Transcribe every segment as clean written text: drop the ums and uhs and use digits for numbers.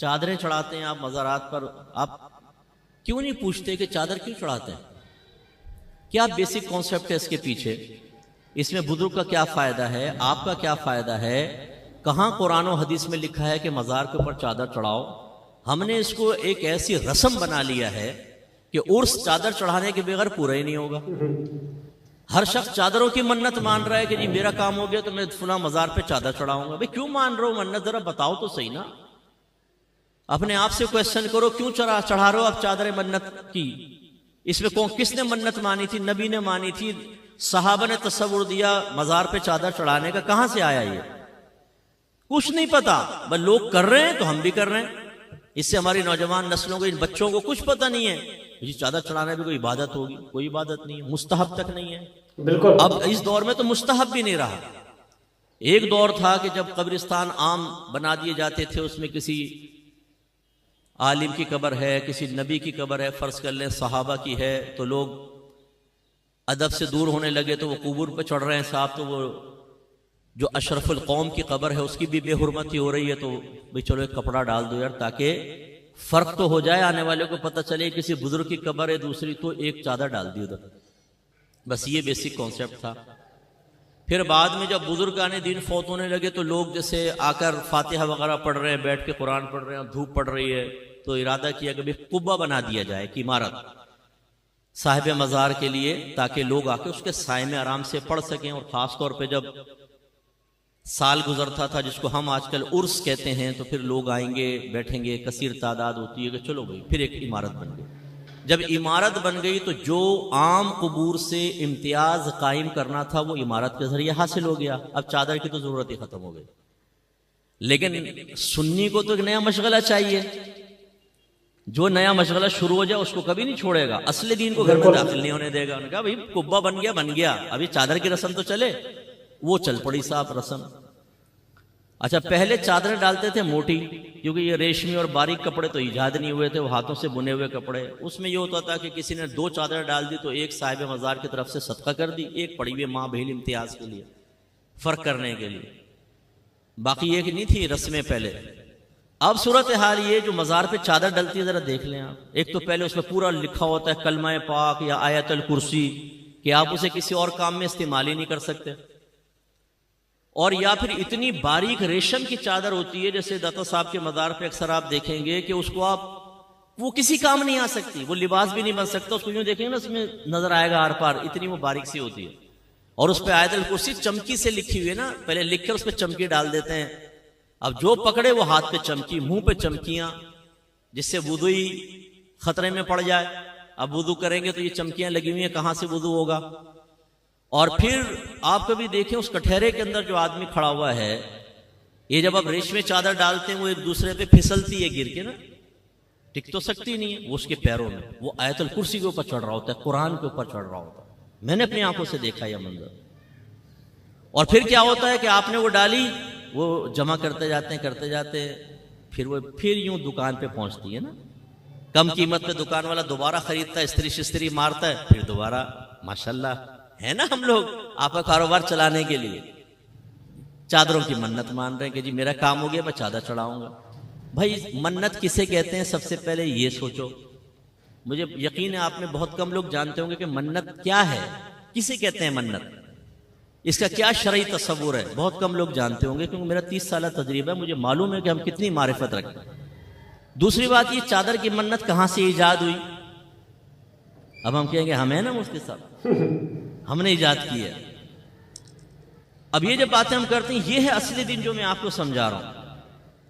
چادریں چڑھاتے ہیں آپ مزارات پر، آپ کیوں نہیں پوچھتے کہ چادر کیوں چڑھاتے ہیں؟ کیا بیسک کانسیپٹ ہے اس کے پیچھے؟ اس میں بزرگ کا کیا فائدہ ہے، آپ کا کیا فائدہ ہے؟ کہاں قرآن و حدیث میں لکھا ہے کہ مزار کے اوپر چادر چڑھاؤ؟ ہم نے اس کو ایک ایسی رسم بنا لیا ہے کہ عرس چادر چڑھانے کے بغیر پورا ہی نہیں ہوگا۔ ہر شخص چادروں کی منت مان رہا ہے کہ جی میرا کام ہو گیا تو میں فلاں مزار پہ چادر چڑھاؤں گا۔ بھئی کیوں مان رہے ہو منت؟ ذرا بتاؤ تو صحیح نا، اپنے آپ سے کویسچن کرو، کیوں چڑھا رہے ہو آپ چادر منت کی؟ اس میں کس نے منت مانی تھی؟ نبی نے مانی تھی؟ صحابہ نے تصور دیا مزار پہ چادر چڑھانے کا؟ کہاں سے آیا یہ؟ کچھ نہیں پتا، بس لوگ کر رہے ہیں تو ہم بھی کر رہے ہیں۔ اس سے ہماری نوجوان نسلوں کو، ان بچوں کو کچھ پتہ نہیں ہے جی چادر چڑھانے بھی کوئی عبادت ہوگی، کوئی عبادت نہیں ہے، مستحب تک نہیں ہے۔ بالکل اب اس دور میں تو مستحب بھی نہیں رہا۔ ایک دور تھا کہ جب قبرستان عام بنا دیے جاتے تھے، اس میں کسی عالم کی قبر ہے، کسی نبی کی قبر ہے، فرض کر لیں صحابہ کی ہے، تو لوگ ادب سے دور ہونے لگے تو وہ قبور پہ چڑھ رہے ہیں صاحب، تو وہ جو اشرف القوم کی قبر ہے اس کی بھی بے حرمتی ہو رہی ہے، تو بھئی چلو ایک کپڑا ڈال دو یار، تاکہ فرق تو ہو جائے، آنے والے کو پتہ چلے کسی بزرگ کی قبر ہے دوسری، تو ایک چادر ڈال دی ادھر۔ بس یہ بیسک کانسیپٹ تھا۔ پھر بعد میں جب بزرگان دین فوت ہونے لگے تو لوگ جیسے آ کر فاتحہ وغیرہ پڑھ رہے ہیں، بیٹھ کے قرآن پڑھ رہے ہیں، دھوپ پڑ رہی ہے، تو ارادہ کیا کہ بھی قبہ بنا دیا جائے کہ عمارت صاحب مزار کے لیے، تاکہ لوگ آ کے اس کے سائے میں آرام سے پڑھ سکیں۔ اور خاص طور پہ جب سال گزرتا تھا جس کو ہم آج کل عرس کہتے ہیں، تو پھر لوگ آئیں گے، بیٹھیں گے، کثیر تعداد ہوتی ہے کہ چلو بھائی پھر ایک عمارت بن گئی۔ جب عمارت بن گئی تو جو عام قبور سے امتیاز قائم کرنا تھا وہ عمارت کے ذریعے حاصل ہو گیا۔ اب چادر کی تو ضرورت ہی ختم ہو گئی۔ لیکن سنی کو تو ایک نیا مشغلہ چاہیے، جو نیا مشغلہ شروع ہو جائے اس کو کبھی نہیں چھوڑے گا، اصل دین کو گھر میں داخل نہیں ہونے دے گا۔ انہوں نے کہا بھائی قبہ بن گیا، ابھی چادر کی رسم تو چلے۔ وہ چل پڑی صاحب رسم۔ اچھا پہلے چادریں ڈالتے تھے موٹی، کیونکہ یہ ریشمی اور باریک کپڑے تو ایجاد نہیں ہوئے تھے، وہ ہاتھوں سے بنے ہوئے کپڑے۔ اس میں یہ ہوتا تھا کہ کسی نے 2 چادریں ڈال دی تو ایک صاحب مزار کی طرف سے صدقہ کر دی، ایک پڑی ہوئی ماں بہن امتیاز کے لیے، فرق کرنے کے لیے، باقی ایک نہیں تھی رسمیں پہلے۔ اب صورتحال یہ جو مزار پہ چادر ڈلتی ہے ذرا دیکھ لیں آپ، ایک تو پہلے اس میں پورا لکھا ہوتا ہے کلمہ پاک یا آیت الکرسی کہ آپ اسے کسی اور کام میں استعمال ہی نہیں کر سکتے، اور یا پھر اتنی باریک ریشم کی چادر ہوتی ہے جیسے داتا صاحب کے مزار پہ اکثر آپ دیکھیں گے کہ اس کو آپ وہ کسی کام نہیں آ سکتی، وہ لباس بھی نہیں بن سکتا، اس کو یوں دیکھیں گے نا اس میں نظر آئے گا آر پار، اتنی وہ باریک سی ہوتی ہے۔ اور اس پہ آیت الکرسی چمکی سے لکھی ہوئی ہے نا، پہلے لکھ کر اس پہ چمکی ڈال دیتے ہیں، اب جو پکڑے وہ ہاتھ پہ چمکی، منہ پہ چمکیاں، جس سے وضو ہی خطرے میں پڑ جائے۔ اب وضو کریں گے تو یہ چمکیاں لگی ہوئی ہیں، کہاں سے وضو ہوگا؟ اور پھر آپ کبھی دیکھیں اس کٹہرے کے اندر جو آدمی کھڑا ہوا ہے، یہ جب آپ ریشمی چادر ڈالتے ہیں وہ ایک دوسرے پہ پھسلتی ہے گر کے نا، ٹک تو سکتی نہیں ہے، وہ اس کے پیروں میں وہ آیت الکرسی کے اوپر چڑھ رہا ہوتا ہے، قرآن کے اوپر چڑھ رہا ہوتا ہے۔ میں نے اپنی آنکھوں سے دیکھا یہ منظر۔ اور پھر کیا ہوتا ہے کہ آپ نے وہ ڈالی، وہ جمع کرتے جاتے پھر وہ پھر یوں دکان پہ پہنچتی ہے نا، کم قیمت پہ دکان والا دوبارہ خریدتا ہے، استری شستری مارتا ہے، پھر دوبارہ ماشاءاللہ ہے نا، ہم لوگ آپ کا کاروبار چلانے کے لیے چادروں کی منت مان رہے ہیں کہ جی میرا کام ہو گیا میں چادر چڑھاؤں گا۔ بھائی منت کسے کہتے ہیں؟ سب سے پہلے یہ سوچو۔ مجھے یقین ہے آپ میں بہت کم لوگ جانتے ہوں گے کہ منت کیا ہے، کسے کہتے ہیں منت، اس کا کیا شرعی تصور ہے، بہت کم لوگ جانتے ہوں گے، کیونکہ میرا 30 سالہ تجربہ ہے، مجھے معلوم ہے کہ ہم کتنی معرفت رکھتے ہیں۔ دوسری بات، یہ چادر کی منت کہاں سے ایجاد ہوئی؟ اب ہم کہیں گے ہمیں نا مفتی صاحب ہم نے ایجاد کی ہے۔ اب یہ جب باتیں ہم کرتے ہیں، یہ ہے اصلی دین جو میں آپ کو سمجھا رہا ہوں۔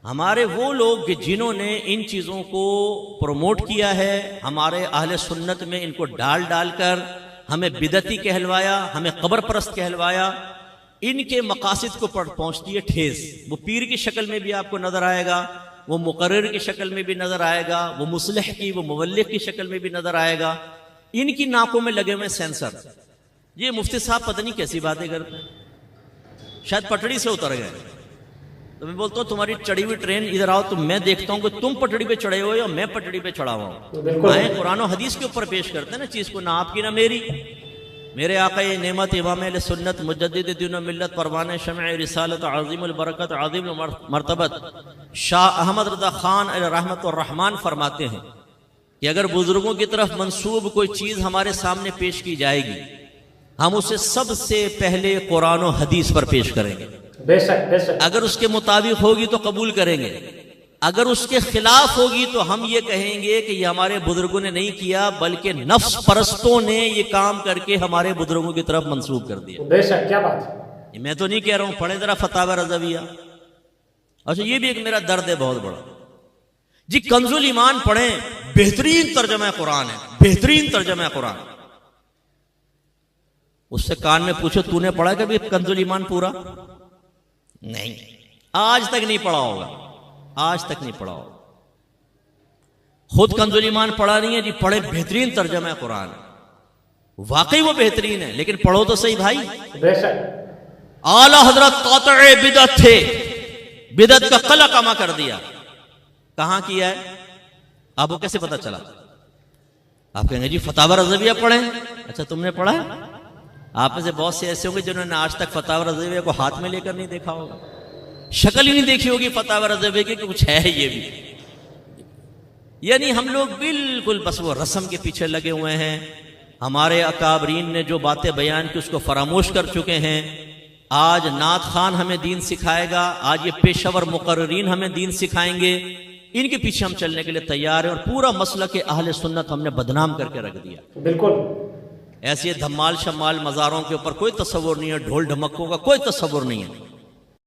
ہمارے وہ لوگ کہ جنہوں نے ان چیزوں کو پروموٹ کیا ہے، ہمارے اہل سنت میں ان کو ڈال ڈال کر ہمیں بدعتی کہلوایا، ہمیں قبر پرست کہلوایا، ان کے مقاصد کو پہنچتی ہے ٹھیس۔ وہ پیر کی شکل میں بھی آپ کو نظر آئے گا، وہ مقرر کی شکل میں بھی نظر آئے گا، وہ مصلح کی، وہ مبلغ کی شکل میں بھی نظر آئے گا۔ ان کی ناکوں میں لگے ہوئے سینسر۔ یہ مفتی صاحب پتہ نہیں کیسی باتیں کرتے ہیں، شاید پٹڑی سے اتر گئے۔ تو میں بولتا ہوں تمہاری چڑھی ہوئی ٹرین ادھر آؤ تو میں دیکھتا ہوں کہ تم پٹڑی پہ چڑھے ہوئے یا میں پٹڑی پہ چڑھا ہوا ہوں۔ آئیں قرآن و حدیث کے اوپر پیش کرتے ہیں نا چیز کو، نہ آپ کی نہ میری۔ میرے آقا نعمت امام اہل سنت مجدد دین و ملت پروان شمع رسالت عظیم البرکت عظیم المرتبت شاہ احمد رضا خان رحمت الرحمان فرماتے ہیں کہ اگر بزرگوں کی طرف منسوب کوئی چیز ہمارے سامنے پیش کی جائے گی ہم اسے سب سے پہلے قرآن و حدیث پر پیش کریں گے، بے شک بے شک، اگر اس کے مطابق ہوگی تو قبول کریں گے، اگر اس کے خلاف ہوگی تو ہم یہ کہیں گے کہ یہ ہمارے بزرگوں نے نہیں کیا بلکہ نفس پرستوں نے یہ کام کر کے ہمارے بزرگوں کی طرف منسوب کر دیا۔ بے شک، کیا بات ہے، میں تو نہیں کہہ رہا ہوں، پڑھیں ذرا فتاوی رضویہ۔ اچھا یہ بھی ایک میرا درد ہے بہت بڑا جی، کنز الایمان پڑھیں، بہترین ترجمہ قرآن ہے، بہترین ترجمہ قرآن۔ اس سے کان میں پوچھو تو نے پڑھا کبھی کنز الایمان پورا؟ نہیں، آج تک نہیں پڑھا ہوگا، آج تک نہیں پڑھا ہوگا۔ خود کنز الایمان پڑھا نہیں ہے جی، پڑھے، بہترین ترجمہ قرآن ہے، واقعی وہ بہترین ہے، لیکن پڑھو تو صحیح بھائی۔ بے شک، اعلی حضرت قاطع بدعت تھے، بدعت کا قلع کما کر دیا۔ کہاں کیا ہے؟ آپ کو کیسے پتا چلا؟ آپ کہیں گے جی فتاوی رضویہ پڑھیں۔ اچھا تم نے پڑھا ہے؟ آپ میں سے بہت سے ایسے ہوں گے جنہوں نے آج تک فتاوی رضویہ کو ہاتھ میں لے کر نہیں دیکھا ہوگا، شکل ہی نہیں دیکھی ہوگی فتاوی رضویہ کی کہ کچھ ہے یہ بھی۔ یعنی ہم لوگ بالکل بس وہ رسم کے پیچھے لگے ہوئے ہیں، ہمارے اکابرین نے جو باتیں بیان کی اس کو فراموش کر چکے ہیں۔ آج نعت خان ہمیں دین سکھائے گا، آج یہ پیشہ ور مقررین ہمیں دین سکھائیں گے، ان کے پیچھے ہم چلنے کے لیے تیار ہیں، اور پورا مسئلہ کہ اہل سنت ہم نے بدنام کر کے رکھ دیا۔ بالکل ایسے دھمال شمال مزاروں کے اوپر کوئی تصور نہیں ہے، ڈھول ڈھمکوں کا کوئی تصور نہیں ہے۔